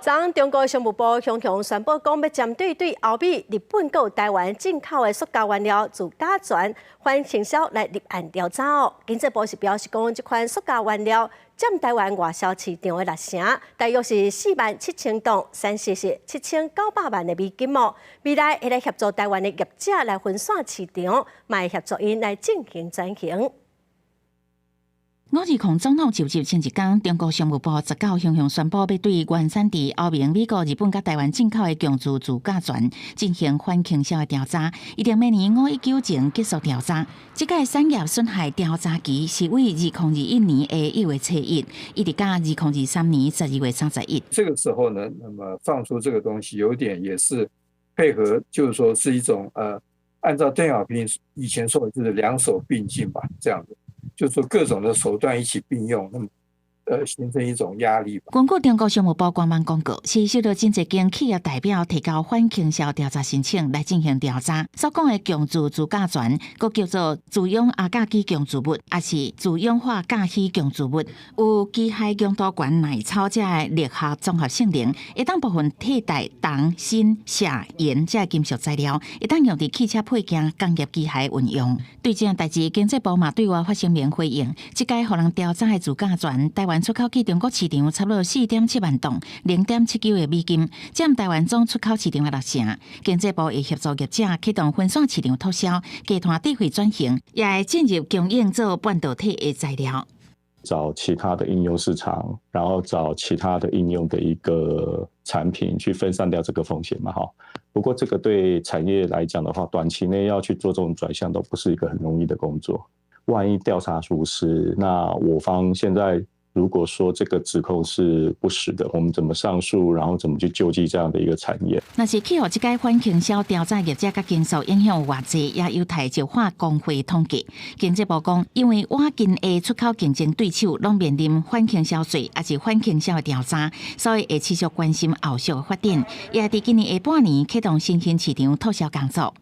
昨中国商务部雄雄宣布，讲要针对欧美、日本、和台湾进口的塑胶原料自甲醛反倾销来立案调查哦。经济部是表示，讲这款塑胶原料占台湾外销市场的60%，大约是47000吨，产值是7900万的美金哦。未来会来协助台湾的业者来分散市场，卖协助因来进行转型。520总统就职前一天，中国商务部19号雄雄宣布，要对原产地欧盟、美国、日本甲台湾进口的强自甲醛进行反倾销的调查，一定明年519前结束调查。这届产业损害调查期是为2021年的1月7日，一直到2023年12月31。这个时候呢，那么放出这个东西，有点也是配合，就是说是一种按照邓小平以前说的，就是两手并进吧，这样子。就是说各种的手段一起并用，那么形成一种压力吧。根据中国商务部官方公告，是收到真侪间企业代表提交反倾销调查申请来进行调查。所讲的强自甲醛，佫叫做自氧亚甲基强自物，也是自氧化钾烯强自物，有机械强度悬耐操这的力学综合性能，会当部分替代铜、锌、镓、盐这金属材料，会当用伫汽车配件、工业机械运用。对这样代志，经济部嘛对外发声明回应，这届互人调查的自甲醛，台湾出口去中国市场差不多4.7万吨，0.79亿美金，占台湾总出口市场的60%。经济部会协助业者启动分散市场拓销，集团智慧转型，也会进入供应做半导体的材料。找其他的应用市场，然后找其他的应用的一个产品去分散掉这个风险嘛，哈。不过这个对产业来讲的话，短期内要去做这种转向都不是一个很容易的工作。万一调查属实，那我方现在如果说这个指控是不实的，我们怎么上诉，然后怎么去救济这样的一个产业？若是去互这届反倾销调查业者甲经受影响有偌济，也有待就化工会统计。经济部讲，因为瓦金的出口竞争对手拢面临反倾销税，也是反倾销的调查，所以会持续关心后续的发展，也伫今年下半年启动新兴市场拓销工作。